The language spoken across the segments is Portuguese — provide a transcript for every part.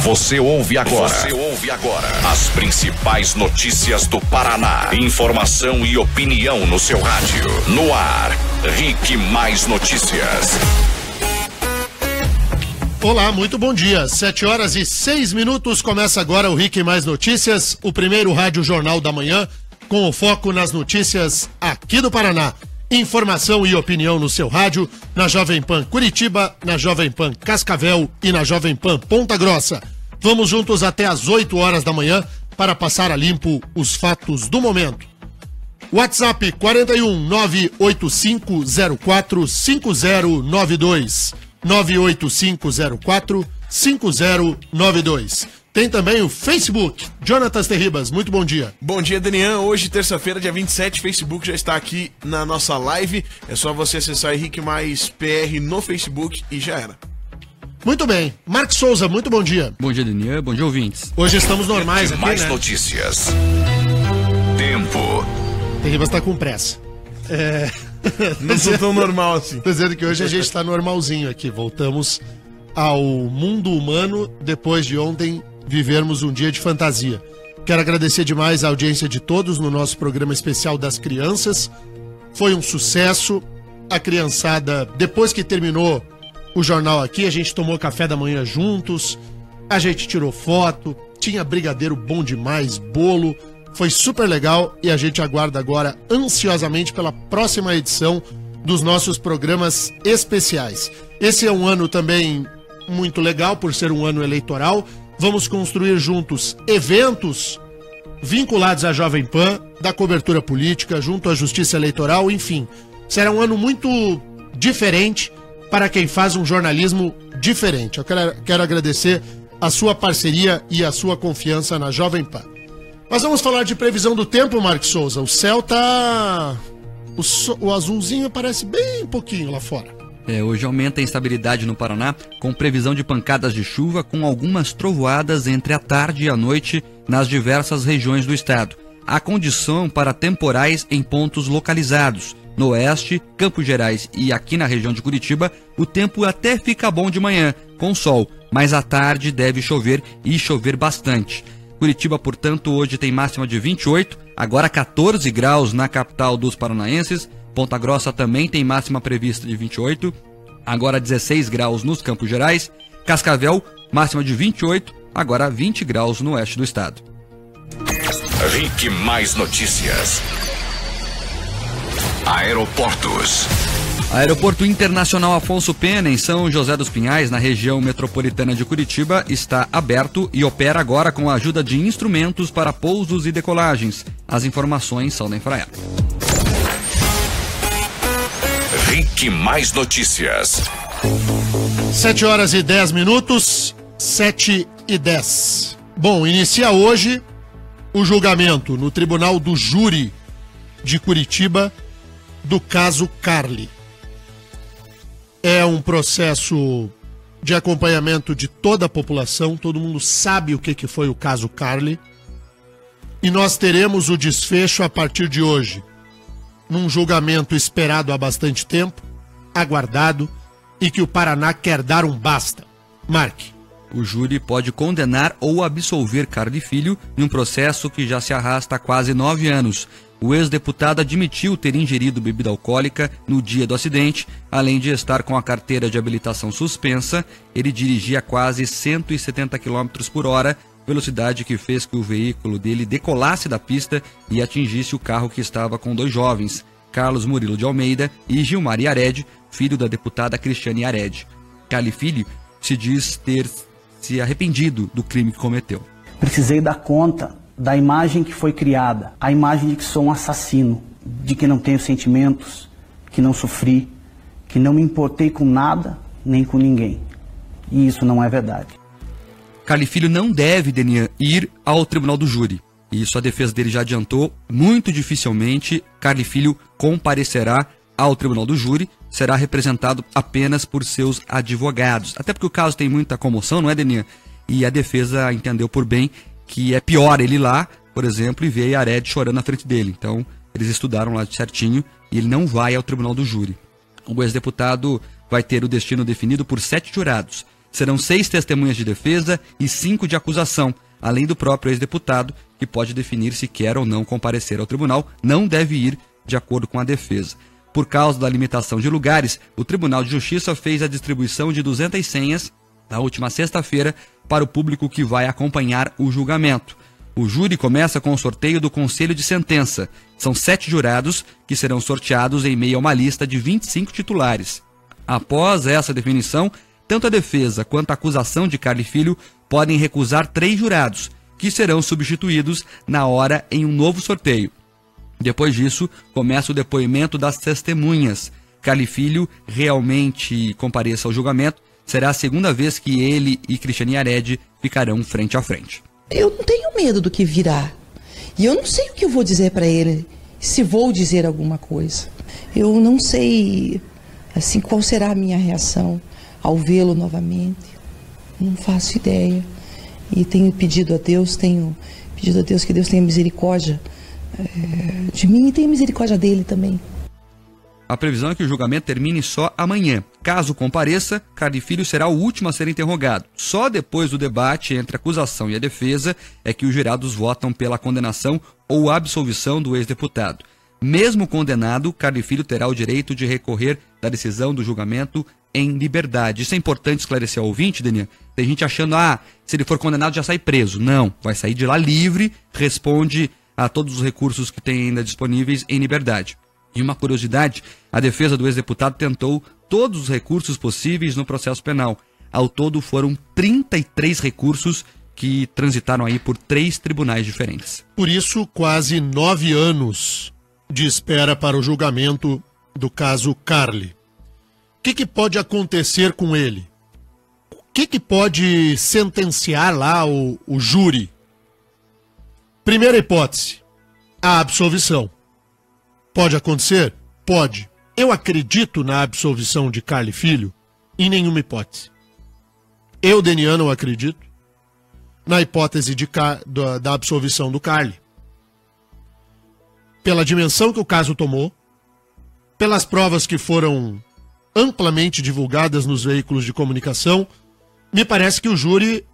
Você ouve agora as principais notícias do Paraná. Informação e opinião no seu rádio. No ar, RIC Mais Notícias. Olá, muito bom dia. 7h06, começa agora o RIC Mais Notícias, o primeiro rádio jornal da manhã, com o foco nas notícias aqui do Paraná. Informação e opinião no seu rádio, na Jovem Pan Curitiba, na Jovem Pan Cascavel e na Jovem Pan Ponta Grossa. Vamos juntos até às 8 horas da manhã para passar a limpo os fatos do momento. WhatsApp 41 98504 5092. 98504 5092. Tem também o Facebook. Jonatas Terribas, muito bom dia. Bom dia, Daniel. Hoje, terça-feira, dia 27, o Facebook já está aqui na nossa live. É só você acessar Henrique Mais PR no Facebook e já era. Muito bem. Marcos Souza, muito bom dia. Bom dia, Daniel. Bom dia, ouvintes. Hoje estamos normais aqui, Mais né? notícias. Tempo. Terribas está com pressa. Não sou tão normal assim. Tô dizendo que hoje a gente está normalzinho aqui. Voltamos ao mundo humano depois de ontem vivermos um dia de fantasia. Quero agradecer demais a audiência de todos no nosso programa especial das crianças. Foi um sucesso. A criançada, depois que terminou o jornal aqui, a gente tomou café da manhã juntos, a gente tirou foto, tinha brigadeiro bom demais, bolo, foi super legal e a gente aguarda agora ansiosamente pela próxima edição dos nossos programas especiais. Esse é um ano também muito legal por ser um ano eleitoral. Vamos construir juntos eventos vinculados à Jovem Pan, da cobertura política, junto à Justiça Eleitoral, enfim. Será um ano muito diferente para quem faz um jornalismo diferente. Eu quero agradecer a sua parceria e a sua confiança na Jovem Pan. Mas vamos falar de previsão do tempo, Marcos Souza. O céu tá... O azulzinho aparece bem pouquinho lá fora. Hoje aumenta a instabilidade no Paraná, com previsão de pancadas de chuva com algumas trovoadas entre a tarde e a noite nas diversas regiões do estado. Há condição para temporais em pontos localizados. No oeste, Campos Gerais e aqui na região de Curitiba, o tempo até fica bom de manhã, com sol, mas à tarde deve chover e chover bastante. Curitiba, portanto, hoje tem máxima de 28, agora 14 graus na capital dos paranaenses. Ponta Grossa também tem máxima prevista de 28, agora 16 graus nos Campos Gerais. Cascavel, máxima de 28, agora 20 graus no oeste do estado. RIC Mais Notícias. Aeroportos. Aeroporto Internacional Afonso Pena, em São José dos Pinhais, na região metropolitana de Curitiba, está aberto e opera agora com a ajuda de instrumentos para pousos e decolagens. As informações são da Infraero. RIC Mais Notícias. 7h10, 7h10. Bom, inicia hoje o julgamento no Tribunal do Júri de Curitiba do caso Carli. É um processo de acompanhamento de toda a população, todo mundo sabe o que foi o caso Carli, e nós teremos o desfecho a partir de hoje, num julgamento esperado há bastante tempo, aguardado, e que o Paraná quer dar um basta. Marque. O júri pode condenar ou absolver Carli Filho em um processo que já se arrasta há quase 9 anos. O ex-deputado admitiu ter ingerido bebida alcoólica no dia do acidente. Além de estar com a carteira de habilitação suspensa, ele dirigia quase 170 km por hora, velocidade que fez que o veículo dele decolasse da pista e atingisse o carro que estava com 2 jovens, Carlos Murilo de Almeida e Gilmar Yared, filho da deputada Cristiane Yared. Carli Filho se diz ter se arrependido do crime que cometeu. Precisei dar conta da imagem que foi criada, a imagem de que sou um assassino, de que não tenho sentimentos, que não sofri, que não me importei com nada nem com ninguém. E isso não é verdade. Carli Filho não deve, Denian, ir ao tribunal do júri. Isso a defesa dele já adiantou. Muito dificilmente Carli Filho comparecerá ao tribunal do júri, será representado apenas por seus advogados. Até porque o caso tem muita comoção, não é, Denian? E a defesa entendeu por bem que é pior ele ir lá, por exemplo, e ver Yared chorando na frente dele. Então, eles estudaram lá certinho e ele não vai ao tribunal do júri. O ex-deputado vai ter o destino definido por 7 jurados. Serão 6 testemunhas de defesa e 5 de acusação, além do próprio ex-deputado, que pode definir se quer ou não comparecer ao tribunal, não deve ir de acordo com a defesa. Por causa da limitação de lugares, o Tribunal de Justiça fez a distribuição de 200 senhas na última sexta-feira para o público que vai acompanhar o julgamento. O júri começa com o sorteio do Conselho de Sentença. São 7 jurados que serão sorteados em meio a uma lista de 25 titulares. Após essa definição, tanto a defesa quanto a acusação de Carli Filho podem recusar 3 jurados, que serão substituídos na hora em um novo sorteio. Depois disso, começa o depoimento das testemunhas. Carli Filho realmente compareça ao julgamento. Será a segunda vez que ele e Cristiane Yared ficarão frente a frente. Eu não tenho medo do que virá. E eu não sei o que eu vou dizer para ele, se vou dizer alguma coisa. Eu não sei, assim, qual será a minha reação ao vê-lo novamente. Não faço ideia. E tenho pedido a Deus que Deus tenha misericórdia de mim e tenha misericórdia dele também. A previsão é que o julgamento termine só amanhã. Caso compareça, Carli Filho será o último a ser interrogado. Só depois do debate entre a acusação e a defesa é que os jurados votam pela condenação ou absolvição do ex-deputado. Mesmo condenado, Carli Filho terá o direito de recorrer da decisão do julgamento em liberdade. Isso é importante esclarecer ao ouvinte, Daniel. Tem gente achando, se ele for condenado já sai preso. Não, vai sair de lá livre, responde a todos os recursos que tem ainda disponíveis em liberdade. E uma curiosidade, a defesa do ex-deputado tentou todos os recursos possíveis no processo penal. Ao todo foram 33 recursos que transitaram aí por 3 tribunais diferentes. Por isso, quase 9 anos de espera para o julgamento do caso Carli. O que pode acontecer com ele? O que pode sentenciar lá o júri? Primeira hipótese, a absolvição. Pode acontecer? Pode. Eu acredito na absolvição de Carli Filho em nenhuma hipótese. Eu, Deniano, não acredito na hipótese da absolvição do Carli. Pela dimensão que o caso tomou, pelas provas que foram amplamente divulgadas nos veículos de comunicação, me parece que o júri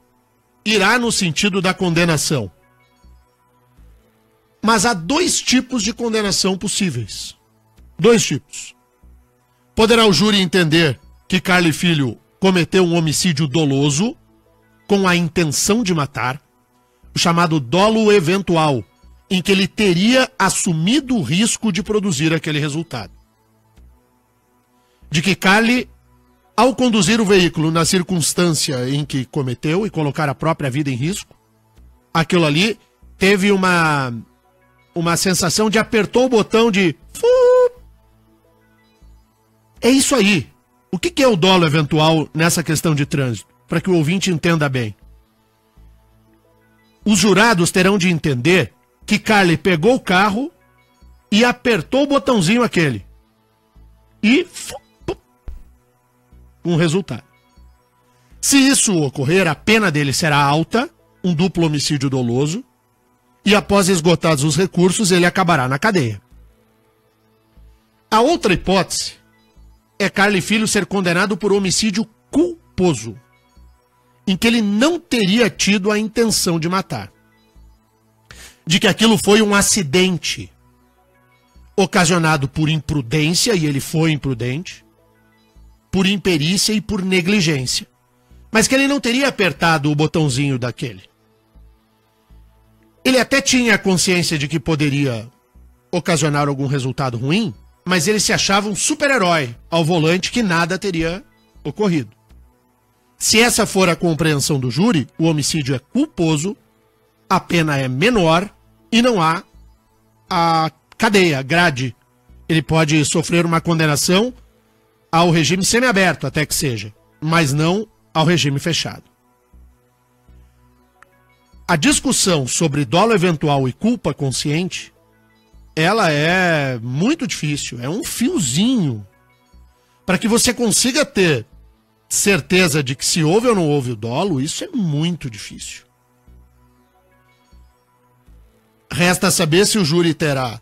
irá no sentido da condenação. Mas há 2 tipos de condenação possíveis. 2 tipos. Poderá o júri entender que Carli Filho cometeu um homicídio doloso com a intenção de matar, o chamado dolo eventual, em que ele teria assumido o risco de produzir aquele resultado. De que Carli, ao conduzir o veículo na circunstância em que cometeu e colocar a própria vida em risco, aquilo ali teve uma sensação de apertou o botão de... É isso aí. O que é o dolo eventual nessa questão de trânsito? Para que o ouvinte entenda bem. Os jurados terão de entender que Carli pegou o carro e apertou o botãozinho aquele. E... um resultado. Se isso ocorrer, a pena dele será alta, um duplo homicídio doloso, e após esgotados os recursos, ele acabará na cadeia. A outra hipótese é Carli Filho ser condenado por homicídio culposo, em que ele não teria tido a intenção de matar. De que aquilo foi um acidente ocasionado por imprudência, e ele foi imprudente, por imperícia e por negligência. Mas que ele não teria apertado o botãozinho daquele. Ele até tinha a consciência de que poderia ocasionar algum resultado ruim, mas ele se achava um super-herói ao volante que nada teria ocorrido. Se essa for a compreensão do júri, o homicídio é culposo, a pena é menor e não há a cadeia, a grade. Ele pode sofrer uma condenação ao regime semiaberto, até que seja, mas não ao regime fechado. A discussão sobre dolo eventual e culpa consciente, ela é muito difícil, é um fiozinho para que você consiga ter certeza de que se houve ou não houve o dolo, isso é muito difícil. Resta saber se o júri terá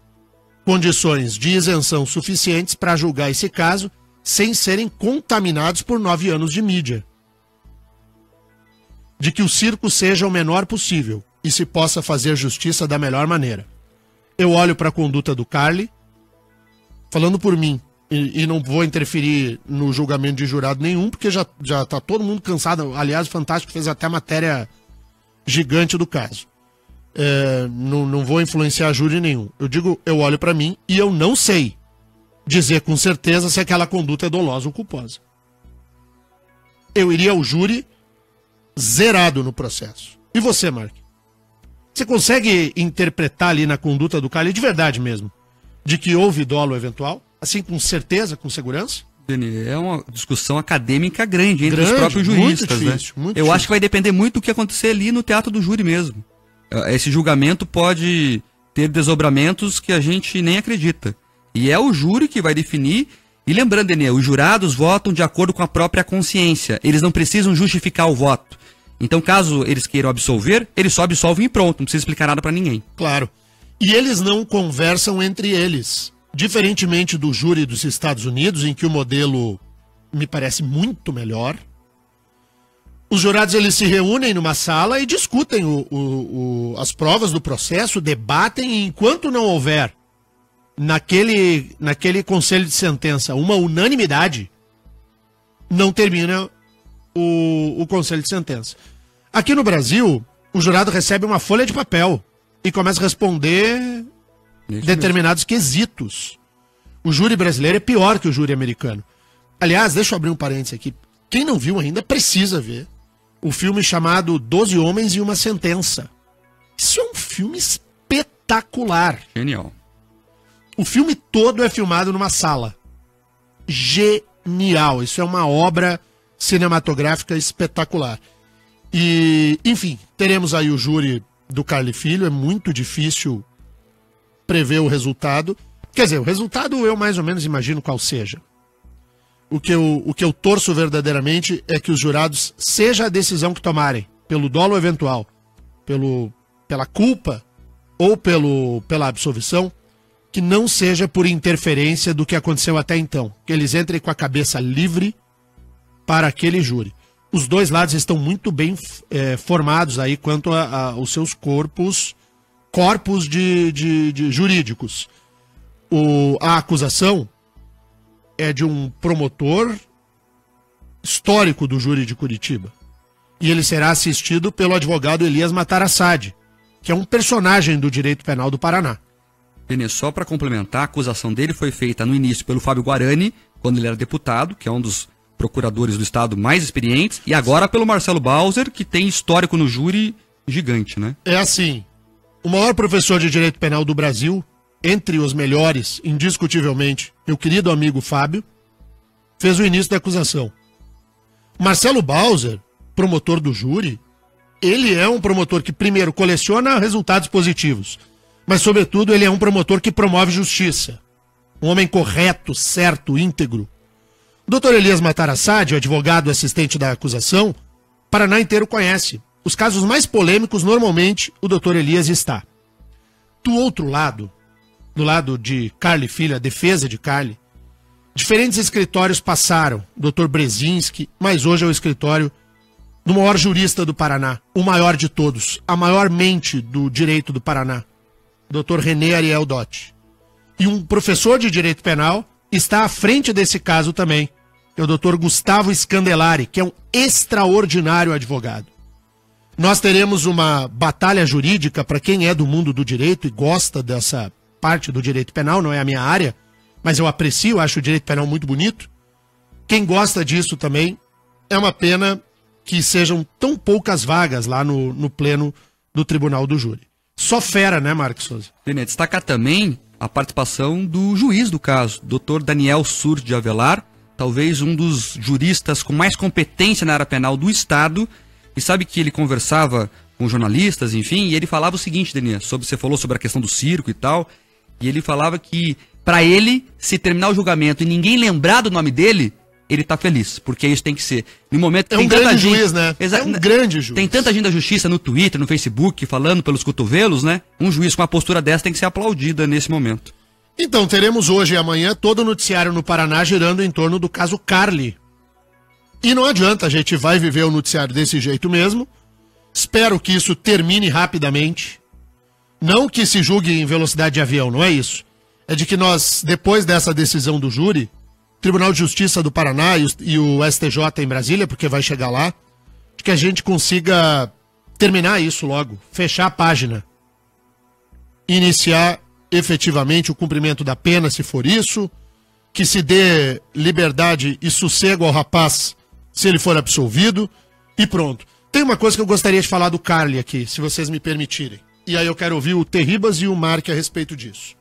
condições de isenção suficientes para julgar esse caso sem serem contaminados por 9 anos de mídia. de que o circo seja o menor possível e se possa fazer justiça da melhor maneira. Eu olho para a conduta do Carly, falando por mim, e não vou interferir no julgamento de jurado nenhum, porque já tá todo mundo cansado. Aliás, o Fantástico fez até matéria gigante do caso. Não vou influenciar júri nenhum. Eu olho para mim e eu não sei dizer com certeza se aquela conduta é dolosa ou culposa. Eu iria ao júri zerado no processo. E você, Mark? Você consegue interpretar ali na conduta do Carly, de verdade mesmo, de que houve dolo eventual? Assim, com certeza, com segurança? Deni, é uma discussão acadêmica grande entre os próprios juristas, muito difícil, né? muito Eu difícil. acho que vai depender muito do que acontecer ali no teatro do júri mesmo. Esse julgamento pode ter desdobramentos que a gente nem acredita. E é o júri que vai definir. E lembrando, Deni, os jurados votam de acordo com a própria consciência. Eles não precisam justificar o voto. Então, caso eles queiram absolver, eles só absolvem e pronto. Não precisa explicar nada pra ninguém. Claro. E eles não conversam entre eles. Diferentemente do júri dos Estados Unidos, em que o modelo me parece muito melhor, os jurados eles se reúnem numa sala e discutem as provas do processo, debatem, e enquanto não houver naquele conselho de sentença uma unanimidade, não termina o conselho de sentença. Aqui no Brasil, o jurado recebe uma folha de papel e começa a responder determinados quesitos. O júri brasileiro é pior que o júri americano. Aliás, deixa eu abrir um parênteses aqui. Quem não viu ainda precisa ver o filme chamado 12 Homens e uma Sentença. Isso é um filme espetacular. Genial. O filme todo é filmado numa sala. Genial. Isso é uma obra cinematográfica espetacular. E, enfim, teremos aí o júri do Carly Filho. É muito difícil prever o resultado. Quer dizer, o resultado eu mais ou menos imagino qual seja. O que eu torço verdadeiramente é que os jurados, seja a decisão que tomarem, pelo dolo eventual, pela culpa ou pela absolvição, que não seja por interferência do que aconteceu até então. Que eles entrem com a cabeça livre para aquele júri. Os dois lados estão muito bem formados aí quanto aos seus corpos de jurídicos. A acusação é de um promotor histórico do júri de Curitiba. E ele será assistido pelo advogado Elias Matarassade, que é um personagem do direito penal do Paraná. Deni, só para complementar, a acusação dele foi feita no início pelo Fábio Guarani, quando ele era deputado, que é um dos procuradores do estado mais experientes, e agora pelo Marcelo Bauser, que tem histórico no júri gigante, né? É assim, o maior professor de direito penal do Brasil, entre os melhores, indiscutivelmente, meu querido amigo Fábio, fez o início da acusação. Marcelo Bauser, promotor do júri, ele é um promotor que, primeiro, coleciona resultados positivos, mas, sobretudo, ele é um promotor que promove justiça. Um homem correto, certo, íntegro. O doutor Elias Matarassade, o advogado assistente da acusação, o Paraná inteiro conhece. Os casos mais polêmicos, normalmente, o doutor Elias está. Do outro lado, do lado de Carly Filho, a defesa de Carly, diferentes escritórios passaram. O Dr. Brzezinski, mas hoje é o escritório do maior jurista do Paraná, o maior de todos, a maior mente do direito do Paraná, o Dr. René Ariel Dotti. E um professor de direito penal está à frente desse caso também, que é o Dr. Gustavo Scandelari, que é um extraordinário advogado. Nós teremos uma batalha jurídica para quem é do mundo do direito e gosta dessa parte do direito penal, não é a minha área, mas eu aprecio, acho o direito penal muito bonito. Quem gosta disso também, é uma pena que sejam tão poucas vagas lá no pleno do Tribunal do Júri. Só fera, né, Marcos Souza? Deni, destacar também a participação do juiz do caso, Dr. Daniel Sur de Avelar, talvez um dos juristas com mais competência na área penal do Estado, e sabe que ele conversava com jornalistas, enfim, e ele falava o seguinte, Deni, você falou sobre a questão do circo e tal, e ele falava que, para ele, se terminar o julgamento e ninguém lembrar do nome dele, ele tá feliz, porque isso tem que ser. No momento é um grande juiz, né? É um grande juiz. Tem tanta gente da justiça no Twitter, no Facebook, falando pelos cotovelos, né? Um juiz com uma postura dessa tem que ser aplaudida nesse momento. Então, teremos hoje e amanhã todo o noticiário no Paraná girando em torno do caso Carly. E não adianta, a gente vai viver o noticiário desse jeito mesmo, Espero que isso termine rapidamente. Não que se julgue em velocidade de avião, não é isso. É de que nós, depois dessa decisão do júri, Tribunal de Justiça do Paraná e o STJ em Brasília, porque vai chegar lá, de que a gente consiga terminar isso logo, fechar a página, iniciar efetivamente o cumprimento da pena, se for isso, que se dê liberdade e sossego ao rapaz, se ele for absolvido, e pronto. Tem uma coisa que eu gostaria de falar do Carly aqui, se vocês me permitirem. E aí eu quero ouvir o Terribas e o Mark a respeito disso.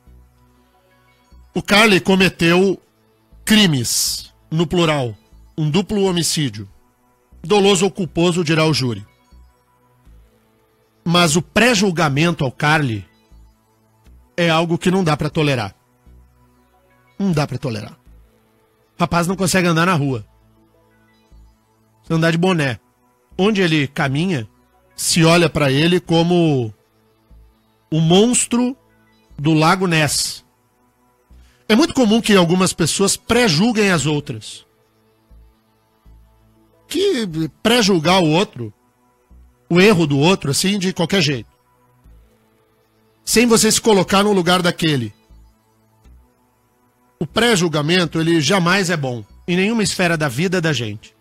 O Carly cometeu crimes, no plural, um duplo homicídio. Doloso ou culposo, dirá o júri. Mas o pré-julgamento ao Carly é algo que não dá pra tolerar. Não dá pra tolerar. O rapaz não consegue andar na rua. Precisa andar de boné. Onde ele caminha, se olha pra ele como o monstro do Lago Ness. É muito comum que algumas pessoas pré-julguem as outras. Que pré-julgar o outro, o erro do outro, assim, de qualquer jeito. Sem você se colocar no lugar daquele. O pré-julgamento, ele jamais é bom. Em nenhuma esfera da vida da gente.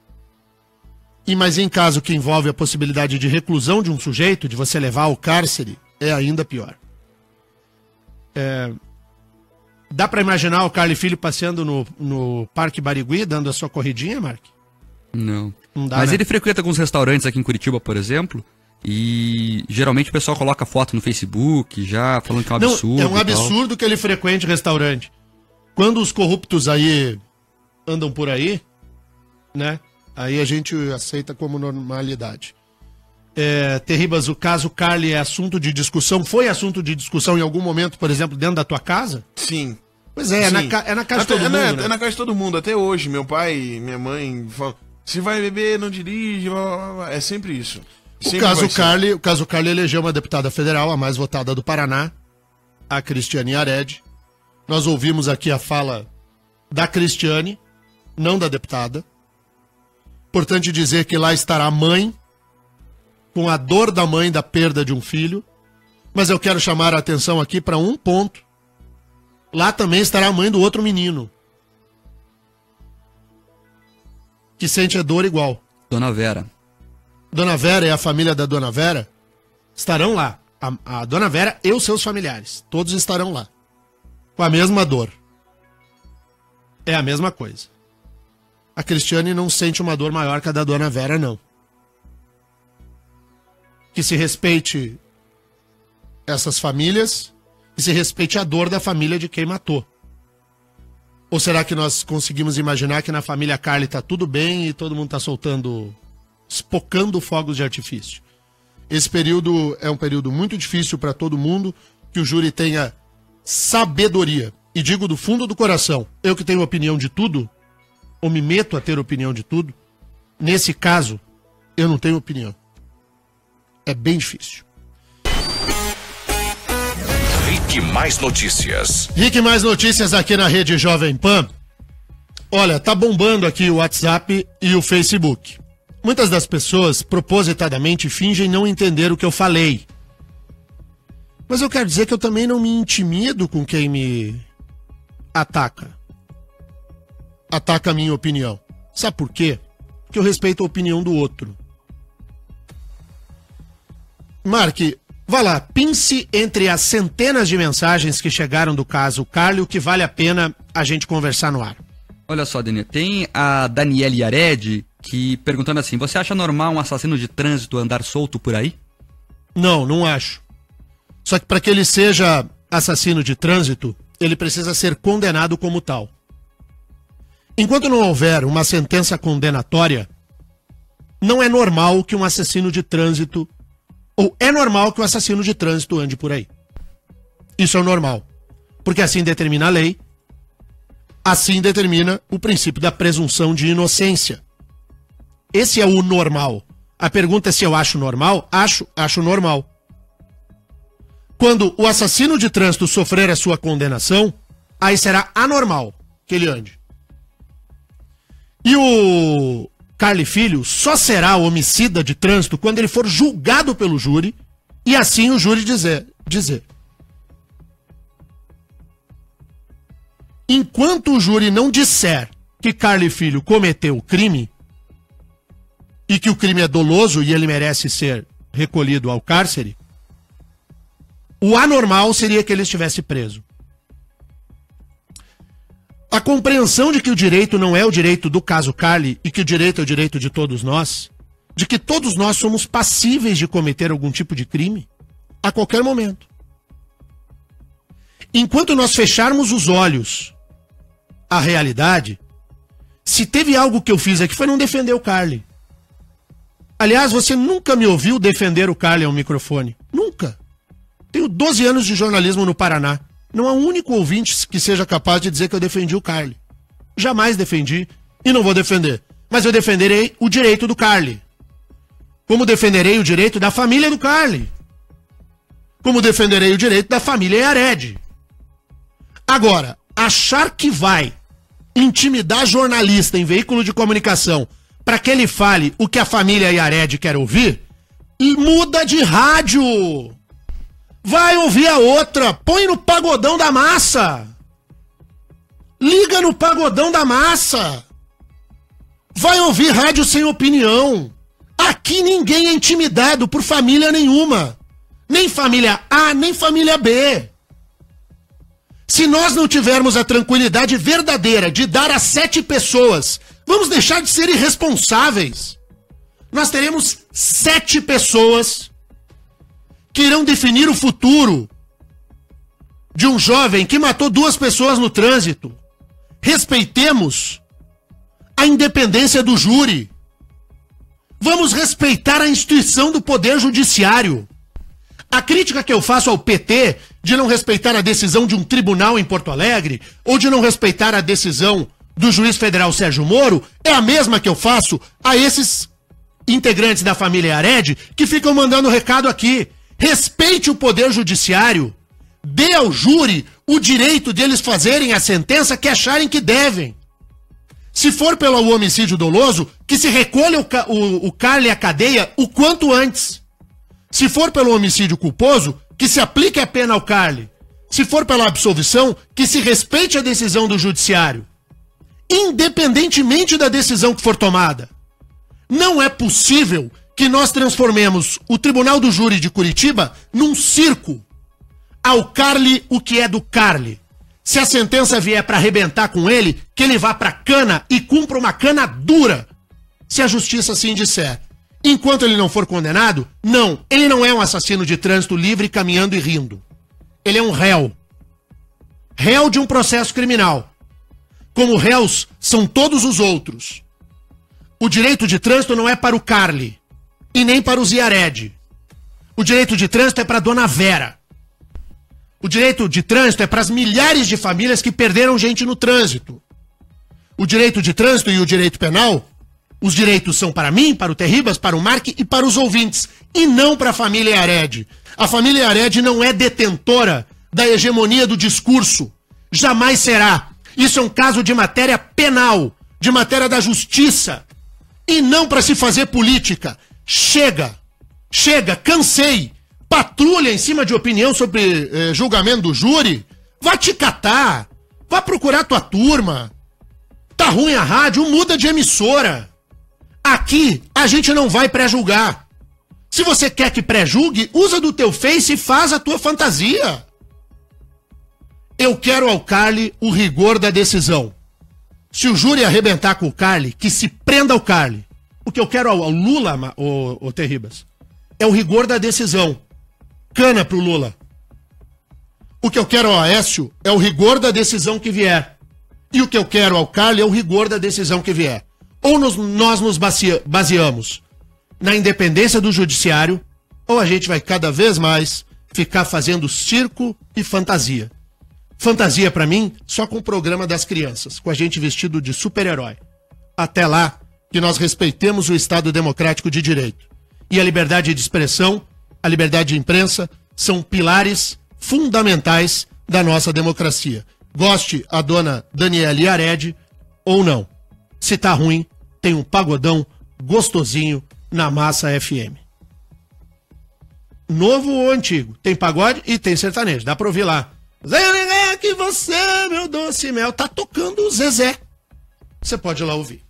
Mas em caso que envolve a possibilidade de reclusão de um sujeito, de você levar ao cárcere, é ainda pior. Dá pra imaginar o Carly Filho passeando no Parque Barigui, dando a sua corridinha, Mark? Não. Não dá, mas né? ele frequenta alguns restaurantes aqui em Curitiba, por exemplo, e geralmente o pessoal coloca foto no Facebook, já falando que é um absurdo. Não, é um absurdo que ele frequente restaurante. Quando os corruptos aí andam por aí, né? Aí a gente aceita como normalidade. Terribas, o caso Carly é assunto de discussão? Foi assunto de discussão em algum momento, por exemplo, dentro da tua casa? Sim. Pois é, Sim. é na casa de todo mundo, né? É na casa de todo mundo. Até hoje, meu pai e minha mãe falam, se vai beber, não dirige, blá, blá, blá. É sempre isso. O caso Carly elegeu uma deputada federal, a mais votada do Paraná, a Cristiane Yared. Nós ouvimos aqui a fala da Cristiane, não da deputada. Importante dizer que lá estará a mãe, com a dor da mãe da perda de um filho. Mas eu quero chamar a atenção aqui para um ponto. Lá também estará a mãe do outro menino, que sente a dor igual. Dona Vera. Dona Vera e a família da Dona Vera estarão lá. A Dona Vera e os seus familiares. Todos estarão lá. Com a mesma dor. É a mesma coisa. A Cristiane não sente uma dor maior que a da Dona Vera, não. Que se respeite essas famílias e se respeite a dor da família de quem matou. Ou será que nós conseguimos imaginar que na família Carly tá tudo bem e todo mundo tá soltando, espocando fogos de artifício? Esse período é um período muito difícil para todo mundo, que o júri tenha sabedoria. E digo do fundo do coração, eu que tenho opinião de tudo, ou me meto a ter opinião de tudo, nesse caso, eu não tenho opinião. É bem difícil. Rick Mais Notícias. Rick Mais Notícias aqui na Rede Jovem Pan. Olha, tá bombando aqui o WhatsApp e o Facebook. Muitas das pessoas, propositadamente, fingem não entender o que eu falei. Mas eu quero dizer que eu também não me intimido com quem me ataca. Ataca a minha opinião. Sabe por quê? Porque eu respeito a opinião do outro. Mark, vá lá, pince entre as centenas de mensagens que chegaram do caso Carly o que vale a pena a gente conversar no ar. Olha só, Denê, tem a Daniela Yared que perguntando assim, você acha normal um assassino de trânsito andar solto por aí? Não, não acho. Só que para que ele seja assassino de trânsito, ele precisa ser condenado como tal. Enquanto não houver uma sentença condenatória, não é normal que um assassino de trânsito, ou é normal que o assassino de trânsito ande por aí. Isso é o normal. Porque assim determina a lei, assim determina o princípio da presunção de inocência. Esse é o normal. A pergunta é se eu acho normal? Acho normal. Quando o assassino de trânsito sofrer a sua condenação, aí será anormal que ele ande. E Carly Filho só será homicida de trânsito quando ele for julgado pelo júri e assim o júri dizer. Enquanto o júri não disser que Carly Filho cometeu o crime e que o crime é doloso e ele merece ser recolhido ao cárcere, o anormal seria que ele estivesse preso. A compreensão de que o direito não é o direito do caso Carly e que o direito é o direito de todos nós, de que todos nós somos passíveis de cometer algum tipo de crime a qualquer momento. Enquanto nós fecharmos os olhos à realidade, se teve algo que eu fiz aqui foi não defender o Carly. Aliás, você nunca me ouviu defender o Carly ao microfone. Nunca. Tenho 12 anos de jornalismo no Paraná. Não há um único ouvinte que seja capaz de dizer que eu defendi o Carly. Jamais defendi e não vou defender. Mas eu defenderei o direito do Carly. Como defenderei o direito da família do Carly. Como defenderei o direito da família Yared. Agora, achar que vai intimidar jornalista em veículo de comunicação para que ele fale o que a família Yared quer ouvir, muda de rádio. Vai ouvir a outra, põe no pagodão da massa. Liga no pagodão da massa. Vai ouvir rádio sem opinião. Aqui ninguém é intimidado por família nenhuma. Nem família A, nem família B. Se nós não tivermos a tranquilidade verdadeira de dar a 7 pessoas, vamos deixar de ser irresponsáveis. Nós teremos 7 pessoas que irão definir o futuro de um jovem que matou 2 pessoas no trânsito. Respeitemos a independência do júri. Vamos respeitar a instituição do Poder Judiciário. A crítica que eu faço ao PT de não respeitar a decisão de um tribunal em Porto Alegre ou de não respeitar a decisão do juiz federal Sérgio Moro é a mesma que eu faço a esses integrantes da família Yared que ficam mandando recado aqui. Respeite o Poder Judiciário. Dê ao júri o direito de eles fazerem a sentença que acharem que devem. Se for pelo homicídio doloso, que se recolha o Carly à cadeia o quanto antes. Se for pelo homicídio culposo, que se aplique a pena ao Carly. Se for pela absolvição, que se respeite a decisão do judiciário. Independentemente da decisão que for tomada. Não é possível que nós transformemos o Tribunal do Júri de Curitiba num circo. Ao Carly o que é do Carly. Se a sentença vier para arrebentar com ele, que ele vá para cana e cumpra uma cana dura. Se a justiça assim disser. Enquanto ele não for condenado, não. Ele não é um assassino de trânsito livre caminhando e rindo. Ele é um réu. Réu de um processo criminal. Como réus são todos os outros. O direito de trânsito não é para o Carly. E nem para os Yared. O direito de trânsito é para a dona Vera. O direito de trânsito é para as milhares de famílias que perderam gente no trânsito. O direito de trânsito e o direito penal, os direitos são para mim, para o Terribas, para o Mark e para os ouvintes. E não para a família Yared. A família Yared não é detentora da hegemonia do discurso. Jamais será. Isso é um caso de matéria penal, de matéria da justiça. E não para se fazer política. Chega, cansei. Patrulha em cima de opinião sobre julgamento do júri. Vá te catar, vá procurar tua turma. Tá ruim a rádio, muda de emissora. Aqui a gente não vai pré-julgar. Se você quer que pré-julgue, usa do teu Face e faz a tua fantasia. Eu quero ao Carly o rigor da decisão. Se o júri arrebentar com o Carly, que se prenda ao Carly. O que eu quero ao Lula, o Terribas, é o rigor da decisão. Cana pro Lula. O que eu quero ao Aécio é o rigor da decisão que vier. E o que eu quero ao Carly é o rigor da decisão que vier. Ou nós nos baseamos na independência do judiciário, ou a gente vai cada vez mais ficar fazendo circo e fantasia. Fantasia pra mim, só com o programa das crianças, com a gente vestido de super-herói. Até lá, que nós respeitemos o Estado Democrático de Direito. E a liberdade de expressão, a liberdade de imprensa, são pilares fundamentais da nossa democracia. Goste a dona Daniela Yared ou não. Se tá ruim, tem um pagodão gostosinho na Massa FM. Novo ou antigo? Tem pagode e tem sertanejo. Dá pra ouvir lá. Zé, que você, meu doce mel. Tá tocando o Zezé. Você pode ir lá ouvir.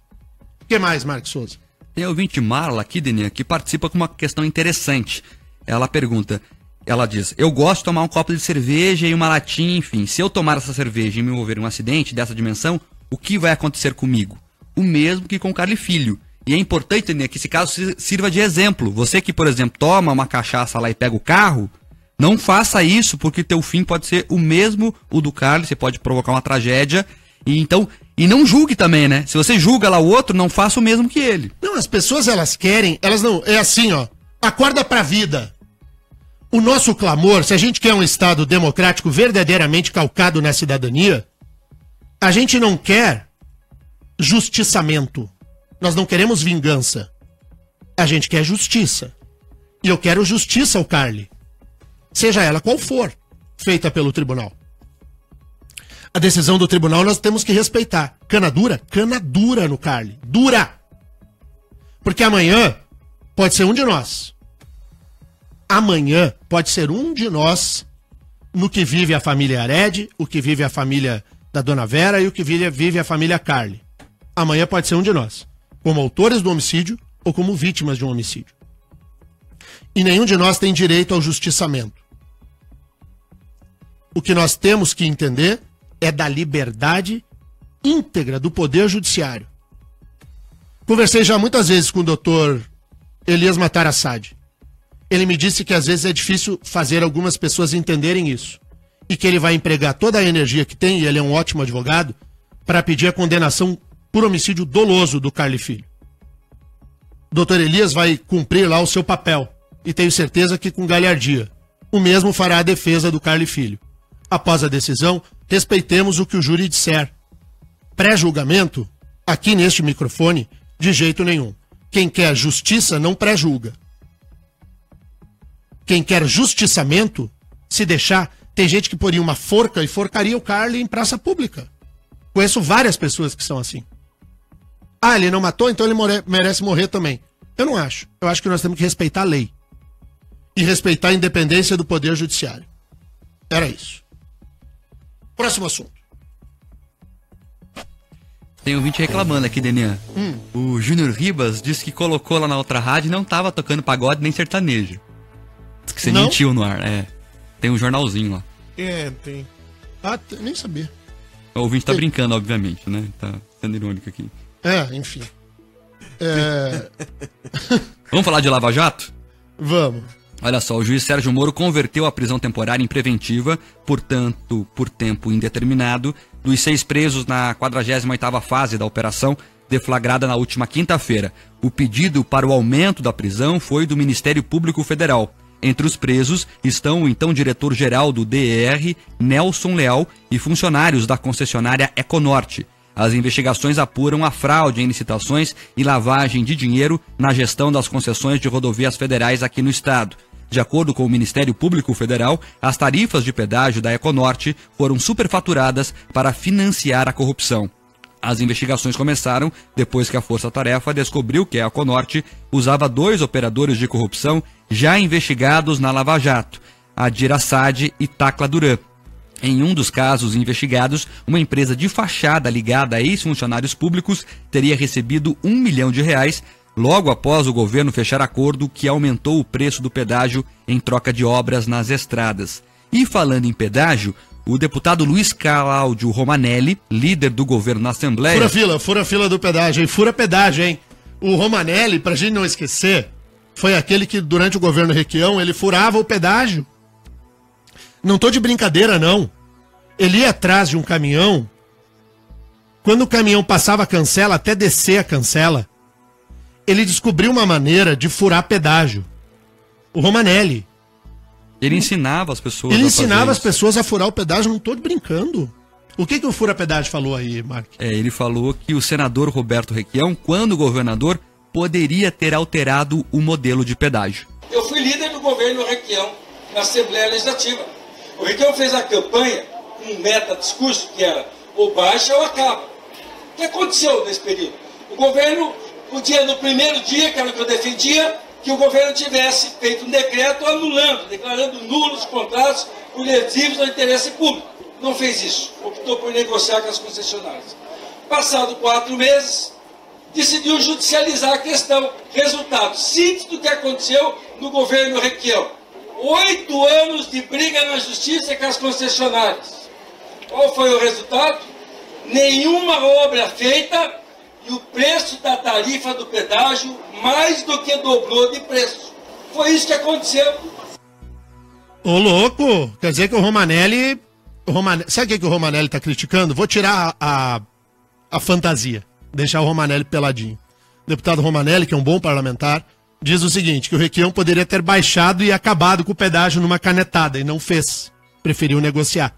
O que mais, Marcos Souza? Tem a ouvinte Marla aqui, Deninha, que participa com uma questão interessante. Ela pergunta, ela diz, eu gosto de tomar um copo de cerveja e uma latinha, enfim. Se eu tomar essa cerveja e me envolver em um acidente dessa dimensão, o que vai acontecer comigo? O mesmo que com Carly Filho. E é importante, Deninha, que esse caso sirva de exemplo. Você que, por exemplo, toma uma cachaça lá e pega o carro, não faça isso, porque teu fim pode ser o mesmo o do Carly, você pode provocar uma tragédia. E não julgue também, né? Se você julga lá o outro, não faça o mesmo que ele. Não, as pessoas elas querem, elas não, é assim, ó, acorda pra vida. O nosso clamor, se a gente quer um Estado democrático verdadeiramente calcado na cidadania, a gente não quer justiçamento. Nós não queremos vingança. A gente quer justiça. E eu quero justiça ao Carly. Seja ela qual for, feita pelo tribunal. A decisão do tribunal nós temos que respeitar. Cana dura? Cana dura no Carly. Dura! Porque amanhã pode ser um de nós. Amanhã pode ser um de nós no que vive a família Ared, o que vive a família da Dona Vera e o que vive a família Carly. Amanhã pode ser um de nós. Como autores do homicídio ou como vítimas de um homicídio. E nenhum de nós tem direito ao justiçamento. O que nós temos que entender é da liberdade íntegra do Poder Judiciário. Conversei já muitas vezes com o doutor Elias Matar Assad. Ele me disse que às vezes é difícil fazer algumas pessoas entenderem isso. E que ele vai empregar toda a energia que tem, e ele é um ótimo advogado, para pedir a condenação por homicídio doloso do Carly Filho. O doutor Elias vai cumprir lá o seu papel. E tenho certeza que com galhardia. O mesmo fará a defesa do Carly Filho. Após a decisão, respeitemos o que o júri disser. Pré-julgamento, aqui neste microfone, de jeito nenhum. Quem quer justiça não pré-julga. Quem quer justiçamento, se deixar, tem gente que poria uma forca e forcaria o Carly em praça pública. Conheço várias pessoas que são assim. Ah, ele não matou, então ele merece morrer também. Eu não acho. Eu acho que nós temos que respeitar a lei. E respeitar a independência do Poder Judiciário. Era isso. Próximo assunto. Tem um ouvinte reclamando aqui, Deninha. O Júnior Ribas disse que colocou lá na outra rádio e não tava tocando pagode nem sertanejo. Diz que você mentiu no ar. É. Tem um jornalzinho lá. É, tem. Ah, nem sabia. O ouvinte tá brincando, obviamente, né? Tá sendo irônico aqui. É, enfim. Vamos falar de Lava Jato? Vamos. Olha só, o juiz Sérgio Moro converteu a prisão temporária em preventiva, portanto, por tempo indeterminado, dos 6 presos na 48ª fase da operação, deflagrada na última quinta-feira. O pedido para o aumento da prisão foi do Ministério Público Federal. Entre os presos estão o então diretor-geral do DER, Nelson Leal, e funcionários da concessionária Econorte. As investigações apuram a fraude em licitações e lavagem de dinheiro na gestão das concessões de rodovias federais aqui no estado. De acordo com o Ministério Público Federal, as tarifas de pedágio da Econorte foram superfaturadas para financiar a corrupção. As investigações começaram depois que a Força Tarefa descobriu que a Econorte usava 2 operadores de corrupção já investigados na Lava Jato, Adir Assad e Tacla Duran. Em um dos casos investigados, uma empresa de fachada ligada a ex-funcionários públicos teria recebido R$1 milhão logo após o governo fechar acordo que aumentou o preço do pedágio em troca de obras nas estradas. E falando em pedágio, o deputado Luiz Cláudio Romanelli, líder do governo na Assembleia... Fura fila do pedágio, hein? Fura pedágio, hein? O Romanelli, pra gente não esquecer, foi aquele que durante o governo Requião, ele furava o pedágio. Não tô de brincadeira, não. Ele ia atrás de um caminhão. Quando o caminhão passava a cancela, até descer a cancela, ele descobriu uma maneira de furar pedágio. O Romanelli. Ele ensinava as pessoas Ele ensinava as pessoas a furar o pedágio, não tô brincando. O que o fura pedágio falou aí, Mark? Ele falou que o senador Roberto Requião, quando governador, poderia ter alterado o modelo de pedágio. Eu fui líder do governo Requião na Assembleia Legislativa. O Requião fez a campanha com um meta-discurso que era ou baixa ou acaba. O que aconteceu nesse período? O governo podia, no primeiro dia, que era o que eu defendia, que o governo tivesse feito um decreto anulando, declarando nulos os contratos por lesivos ao interesse público. Não fez isso. Optou por negociar com as concessionárias. Passado 4 meses, decidiu judicializar a questão. Resultado, síntese do que aconteceu no governo Requião. 8 anos de briga na justiça com as concessionárias. Qual foi o resultado? Nenhuma obra feita e o preço da tarifa do pedágio mais do que dobrou de preço. Foi isso que aconteceu. Ô, louco! Quer dizer que o Romanelli... Sabe o que o Romanelli tá criticando? Vou tirar a fantasia. Deixar o Romanelli peladinho. O deputado Romanelli, que é um bom parlamentar, diz o seguinte, que o Requião poderia ter baixado e acabado com o pedágio numa canetada, e não fez. Preferiu negociar.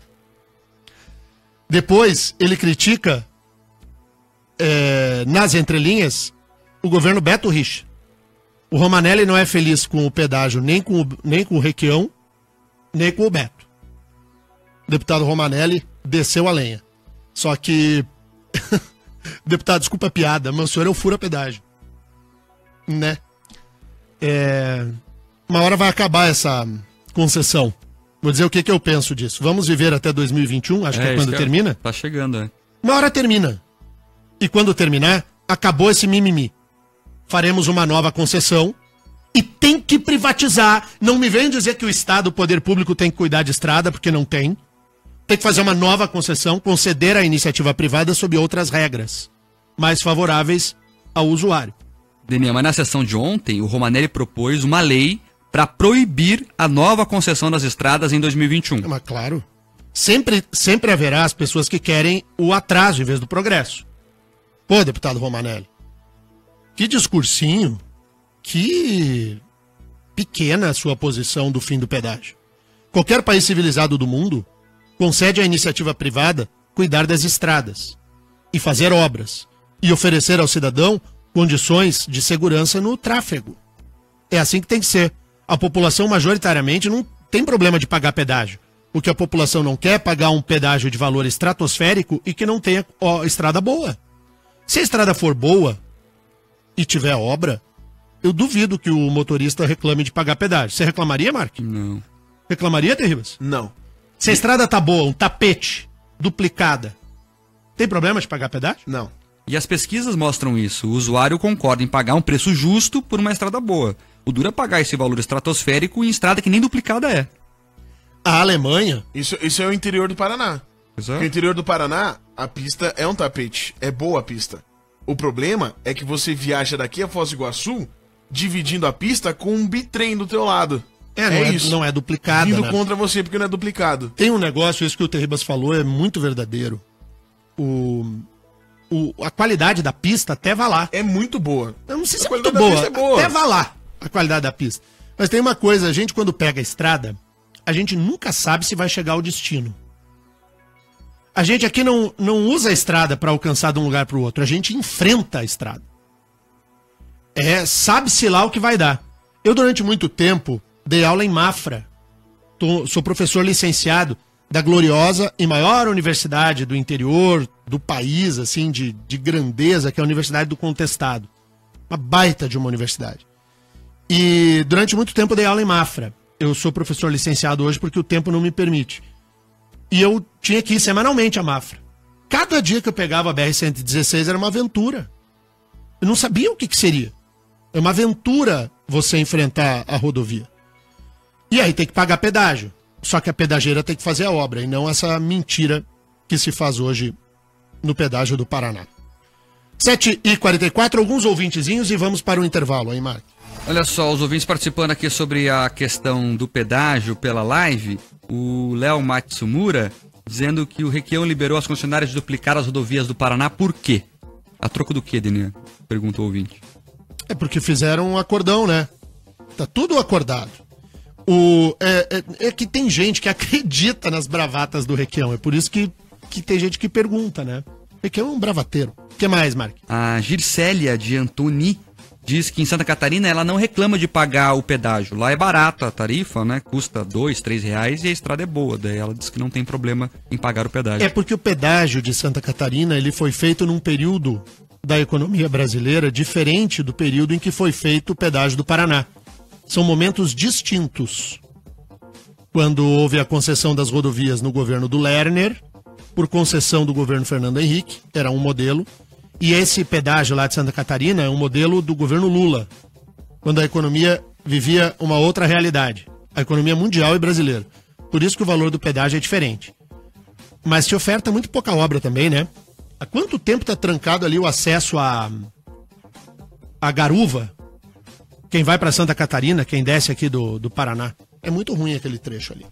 Depois, ele critica, nas entrelinhas, o governo Beto Richa. O Romanelli não é feliz com o pedágio nem com o Requião, nem com o Beto. O deputado Romanelli desceu a lenha. Só que... Deputado, desculpa a piada, mas o senhor é o fura-pedágio. Né? Uma hora vai acabar essa concessão. Vou dizer o que eu penso disso. Vamos viver até 2021, acho que é quando termina. Tá chegando, Uma hora termina. E quando terminar, acabou esse mimimi. Faremos uma nova concessão e tem que privatizar. Não me venham dizer que o Estado, o poder público, tem que cuidar de estrada, porque não tem. Tem que fazer uma nova concessão, conceder à iniciativa privada sob outras regras, mais favoráveis ao usuário. Denian, mas na sessão de ontem, o Romanelli propôs uma lei para proibir a nova concessão das estradas em 2021. Mas claro, sempre haverá as pessoas que querem o atraso em vez do progresso. Pô, deputado Romanelli, que discursinho, que pequena a sua posição do fim do pedágio. Qualquer país civilizado do mundo concede à iniciativa privada cuidar das estradas e fazer obras e oferecer ao cidadão condições de segurança no tráfego. É assim que tem que ser. A população majoritariamente não tem problema de pagar pedágio. O que a população não quer é pagar um pedágio de valor estratosférico e que não tenha estrada boa. Se a estrada for boa e tiver obra, eu duvido que o motorista reclame de pagar pedágio. Você reclamaria, Mark? Não. Reclamaria, Terribas? Não. Se a estrada tá boa, um tapete, duplicada, tem problema de pagar pedágio? Não. E as pesquisas mostram isso. O usuário concorda em pagar um preço justo por uma estrada boa. O duro é pagar esse valor estratosférico em estrada que nem duplicada é. A Alemanha... Isso é o interior do Paraná. No interior do Paraná, a pista é um tapete. É boa a pista. O problema é que você viaja daqui a Foz do Iguaçu dividindo a pista com um bitrem do teu lado. Não é duplicada, Vindo né? contra você porque não é duplicado. Tem um negócio, isso que o Terribas falou é muito verdadeiro. A qualidade da pista até vai lá. É muito boa. Eu não sei se A é muito qualidade da boa, pista é boa. até vai lá a qualidade da pista. Mas tem uma coisa, a gente quando pega a estrada, a gente nunca sabe se vai chegar ao destino. A gente aqui não usa a estrada para alcançar de um lugar para o outro, a gente enfrenta a estrada. Sabe-se lá o que vai dar. Eu durante muito tempo dei aula em Mafra. Sou professor licenciado da gloriosa e maior universidade do interior do país, assim, de grandeza, que é a Universidade do Contestado. Uma baita de uma universidade. E durante muito tempo eu dei aula em Mafra. Eu sou professor licenciado hoje porque o tempo não me permite. E eu tinha que ir semanalmente a Mafra. Cada dia que eu pegava a BR-116 era uma aventura. Eu não sabia o que seria. É uma aventura você enfrentar a rodovia. E aí tem que pagar pedágio. Só que a pedageira tem que fazer a obra e não essa mentira que se faz hoje no pedágio do Paraná. 7h44, alguns ouvintezinhos e vamos para o intervalo aí, Mark. Olha só, os ouvintes participando aqui sobre a questão do pedágio pela live. O Léo Matsumura dizendo que o Requião liberou as concessionárias de duplicar as rodovias do Paraná. Por quê? A troco do quê, Denian? Perguntou o ouvinte. É porque fizeram um acordão, né? Tá tudo acordado. É que tem gente que acredita nas bravatas do Requião. É por isso que tem gente que pergunta, né? Requião é um bravateiro. O que mais, Mark? A Gircélia de Antoni diz que em Santa Catarina ela não reclama de pagar o pedágio. Lá é barata a tarifa, né? Custa R$2, R$3 e a estrada é boa. Daí ela diz que não tem problema em pagar o pedágio. É porque o pedágio de Santa Catarina ele foi feito num período da economia brasileira diferente do período em que foi feito o pedágio do Paraná. São momentos distintos. Quando houve a concessão das rodovias no governo do Lerner, por concessão do governo Fernando Henrique, era um modelo, e esse pedágio lá de Santa Catarina é um modelo do governo Lula, quando a economia vivia uma outra realidade, a economia mundial e brasileira. Por isso que o valor do pedágio é diferente. Mas se oferta muito pouca obra também, né? Há quanto tempo está trancado ali o acesso a Garuva? Quem vai para Santa Catarina, quem desce aqui do Paraná. É muito ruim aquele trecho ali.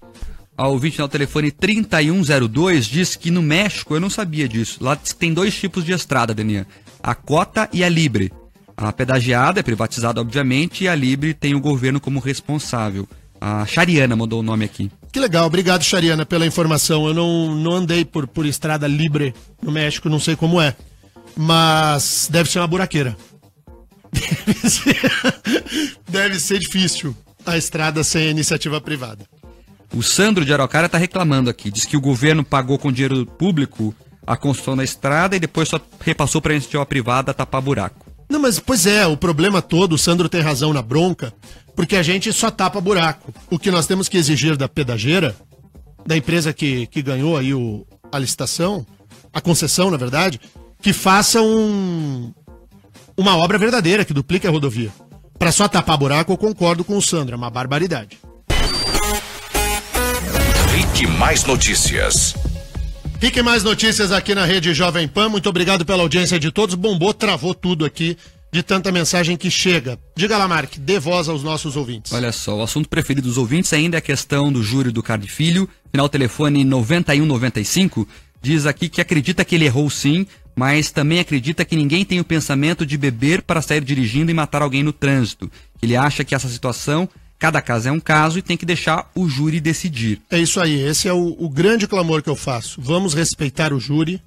A ouvinte no telefone 3102 diz que no México, eu não sabia disso, lá tem 2 tipos de estrada, Daniel. A cota e a libre. A pedagiada é privatizada, obviamente, e a libre tem o governo como responsável. A Chariana mandou o nome aqui. Que legal, obrigado, Chariana, pela informação. Eu não andei por estrada libre no México, não sei como é. Mas deve ser uma buraqueira. Deve ser difícil a estrada sem iniciativa privada. O Sandro de Araucária está reclamando aqui. Diz que o governo pagou com dinheiro público a construção da estrada e depois só repassou para a iniciativa privada tapar buraco. Não, mas pois é, o problema todo, o Sandro tem razão na bronca, porque a gente só tapa buraco. O que nós temos que exigir da pedageira, da empresa que ganhou aí a licitação, a concessão, na verdade, que faça uma obra verdadeira, que duplique a rodovia. Para só tapar buraco, eu concordo com o Sandro, é uma barbaridade. Rick Mais Notícias. Fiquem mais notícias aqui na Rede Jovem Pan. Muito obrigado pela audiência de todos. Bombou, travou tudo aqui de tanta mensagem que chega. Diga lá, Mark, dê voz aos nossos ouvintes. Olha só, o assunto preferido dos ouvintes ainda é a questão do júri do Carli Filho. Final telefone 9195 diz aqui que acredita que ele errou sim, mas também acredita que ninguém tem o pensamento de beber para sair dirigindo e matar alguém no trânsito. Ele acha que essa situação... Cada caso é um caso e tem que deixar o júri decidir. É isso aí, esse é o grande clamor que eu faço. Vamos respeitar o júri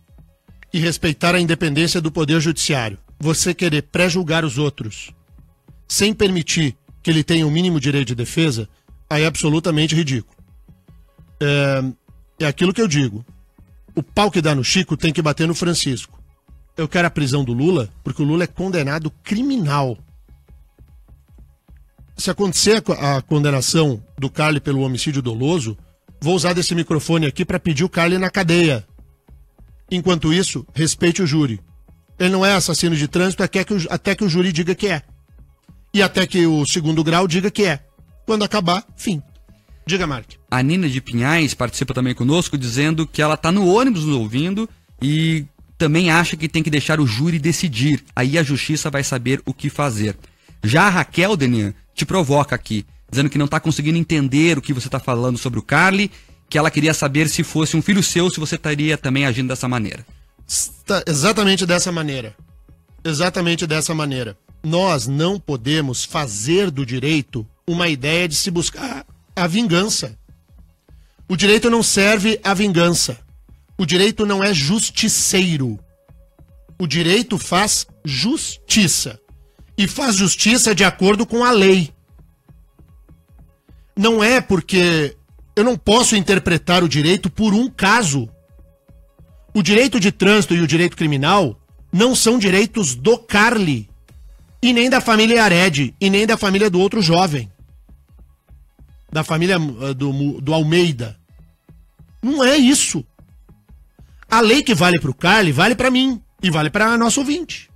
e respeitar a independência do Poder Judiciário. Você querer pré-julgar os outros sem permitir que ele tenha o mínimo direito de defesa, aí é absolutamente ridículo. É aquilo que eu digo. O pau que dá no Chico tem que bater no Francisco. Eu quero a prisão do Lula porque o Lula é condenado criminal. Se acontecer a condenação do Carli pelo homicídio doloso, vou usar desse microfone aqui para pedir o Carli na cadeia. Enquanto isso, respeite o júri. Ele não é assassino de trânsito até que o júri diga que é. E até que o segundo grau diga que é. Quando acabar, fim. Diga, Mark. A Nina de Pinhais participa também conosco, dizendo que ela está no ônibus nos ouvindo e também acha que tem que deixar o júri decidir. Aí a justiça vai saber o que fazer. Já a Raquel, Denian, te provoca aqui, dizendo que não está conseguindo entender o que você está falando sobre o Carli, que ela queria saber se fosse um filho seu, se você estaria também agindo dessa maneira. Exatamente dessa maneira. Exatamente dessa maneira. Nós não podemos fazer do direito uma ideia de se buscar a vingança. O direito não serve à vingança. O direito não é justiceiro. O direito faz justiça. E faz justiça de acordo com a lei. Não é porque eu não posso interpretar o direito por um caso. O direito de trânsito e o direito criminal não são direitos do Carli, e nem da família Ared, e nem da família do outro jovem. Da família do Almeida. Não é isso. A lei que vale para o Carli vale para mim e vale para nosso ouvinte.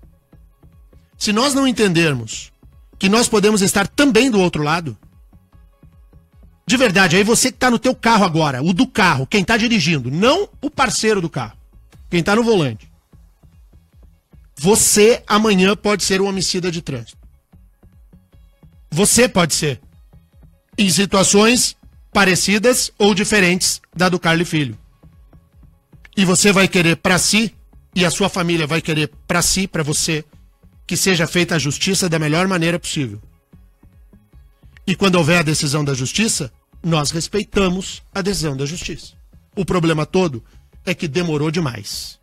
Se nós não entendermos que nós podemos estar também do outro lado, de verdade, aí você que está no teu carro agora, o do carro, quem está dirigindo, não o parceiro do carro, quem está no volante, você amanhã pode ser um homicida de trânsito. Você pode ser. Em situações parecidas ou diferentes da do Carli Filho. E você vai querer para si, e a sua família vai querer para si, para você, que seja feita a justiça da melhor maneira possível. E quando houver a decisão da justiça, nós respeitamos a decisão da justiça. O problema todo é que demorou demais.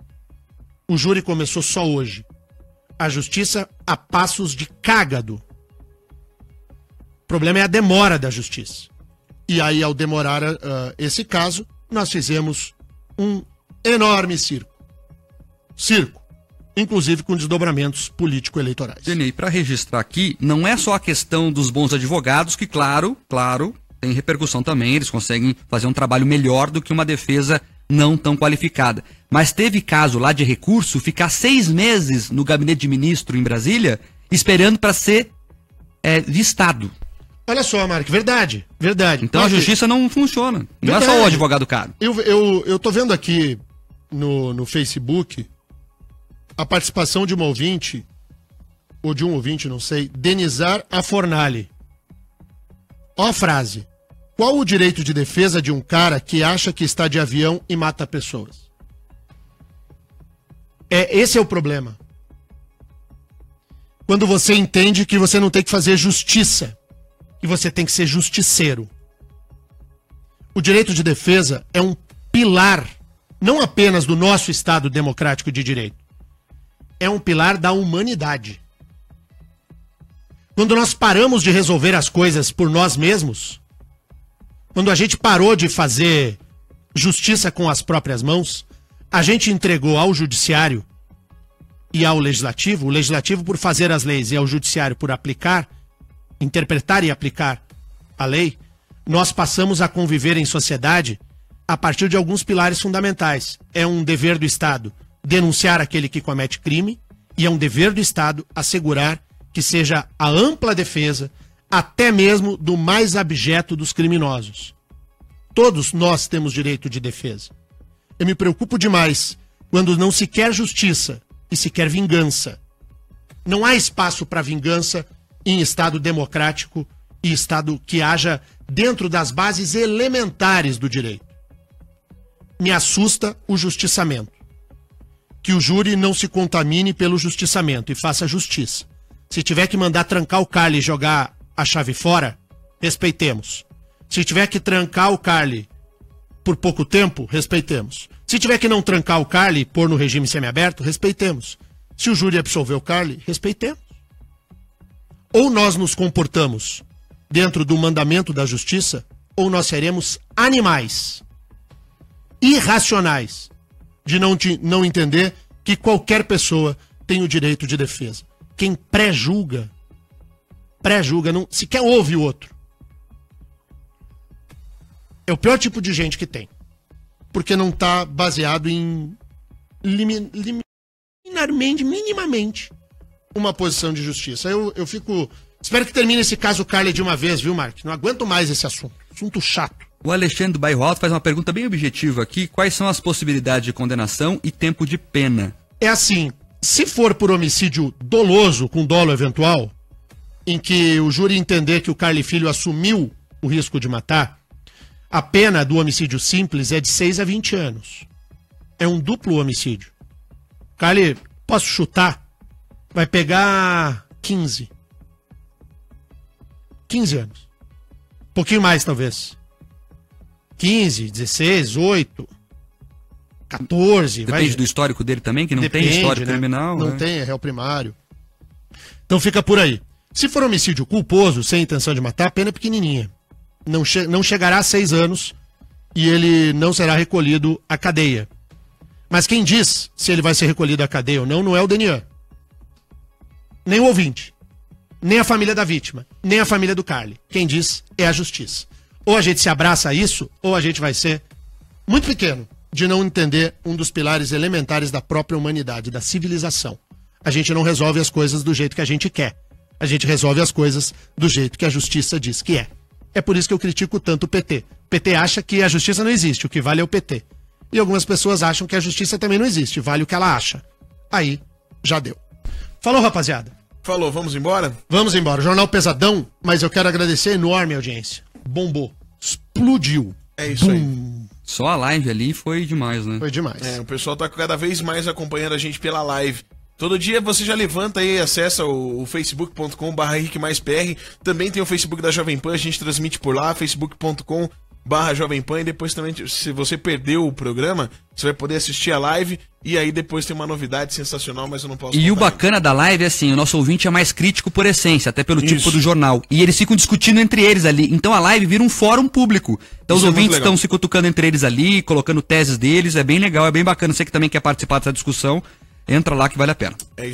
O júri começou só hoje. A justiça a passos de cágado. O problema é a demora da justiça. E aí, ao demorar esse caso, nós fizemos um enorme circo. inclusive com desdobramentos político-eleitorais. Denei, para registrar aqui, não é só a questão dos bons advogados, que claro, tem repercussão também, eles conseguem fazer um trabalho melhor do que uma defesa não tão qualificada. Mas teve caso lá de recurso ficar 6 meses no gabinete de ministro em Brasília, esperando para ser vistado. Olha só, Mark, verdade. Então a justiça não funciona. Não é só o advogado caro. Eu tô vendo aqui no Facebook a participação de uma ouvinte, ou de um ouvinte, não sei, Denizar Afornali. Ó a frase. Qual o direito de defesa de um cara que acha que está de avião e mata pessoas? Esse é o problema. Quando você entende que você não tem que fazer justiça, que você tem que ser justiceiro. O direito de defesa é um pilar, não apenas do nosso Estado democrático de direito, é um pilar da humanidade. Quando nós paramos de resolver as coisas por nós mesmos, quando a gente parou de fazer justiça com as próprias mãos, a gente entregou ao judiciário e ao legislativo, o legislativo por fazer as leis e ao judiciário por aplicar, interpretar e aplicar a lei, nós passamos a conviver em sociedade a partir de alguns pilares fundamentais. É um dever do Estado denunciar aquele que comete crime e é um dever do Estado assegurar que seja a ampla defesa até mesmo do mais abjeto dos criminosos. Todos nós temos direito de defesa. Eu me preocupo demais quando não se quer justiça e se quer vingança. Não há espaço para vingança em Estado democrático e Estado que haja dentro das bases elementares do direito. Me assusta o justiçamento. Que o júri não se contamine pelo justiçamento e faça justiça. Se tiver que mandar trancar o Carly e jogar a chave fora, respeitemos. Se tiver que trancar o Carly por pouco tempo, respeitemos. Se tiver que não trancar o Carly e pôr no regime semiaberto, respeitemos. Se o júri absolver o Carly, respeitemos. Ou nós nos comportamos dentro do mandamento da justiça, ou nós seremos animais, irracionais, de não entender que qualquer pessoa tem o direito de defesa. Quem pré-julga, não sequer ouve o outro. É o pior tipo de gente que tem. Porque não está baseado em minimamente uma posição de justiça. Eu fico... Espero que termine esse caso Carly de uma vez, viu, Mark? Não aguento mais esse assunto. Assunto chato. O Alexandre do Bairro Alto faz uma pergunta bem objetiva aqui. Quais são as possibilidades de condenação e tempo de pena? É assim, se for por homicídio doloso, com dolo eventual, em que o júri entender que o Carly Filho assumiu o risco de matar, a pena do homicídio simples é de 6 a 20 anos. É um duplo homicídio. Carly, posso chutar? Vai pegar 15. 15 anos. Um pouquinho mais, talvez. 15, 16, 8, 14. Depende do histórico dele também, que não tem histórico criminal. Não tem, é réu primário. Então fica por aí. Se for homicídio culposo, sem intenção de matar, a pena é pequenininha. Não chegará a 6 anos e ele não será recolhido à cadeia. Mas quem diz se ele vai ser recolhido à cadeia ou não é o Denian. Nem o ouvinte. Nem a família da vítima. Nem a família do Carly. Quem diz é a justiça. Ou a gente se abraça a isso, ou a gente vai ser muito pequeno de não entender um dos pilares elementares da própria humanidade, da civilização. A gente não resolve as coisas do jeito que a gente quer. A gente resolve as coisas do jeito que a justiça diz que é. É por isso que eu critico tanto o PT. O PT acha que a justiça não existe, o que vale é o PT. E algumas pessoas acham que a justiça também não existe, vale o que ela acha. Aí, já deu. Falou, rapaziada. Falou, vamos embora? Vamos embora. Jornal pesadão, mas eu quero agradecer a enorme audiência. Bombou. Explodiu. É isso aí. Só a live ali foi demais, né? Foi demais. O pessoal tá cada vez mais acompanhando a gente pela live. Todo dia você já levanta aí, acessa o facebook.com/RickMaisPR. Também tem o Facebook da Jovem Pan, a gente transmite por lá, facebook.com/Jovem Pan. E depois também, se você perdeu o programa, você vai poder assistir a live. E aí depois tem uma novidade sensacional, mas eu não posso... E o bacana da live é assim, o nosso ouvinte é mais crítico por essência, até pelo tipo do jornal. E eles ficam discutindo entre eles ali. Então a live vira um fórum público. Então os ouvintes estão se cutucando entre eles ali, colocando teses deles. É bem legal, é bem bacana. Você que também quer participar dessa discussão, entra lá que vale a pena. É isso.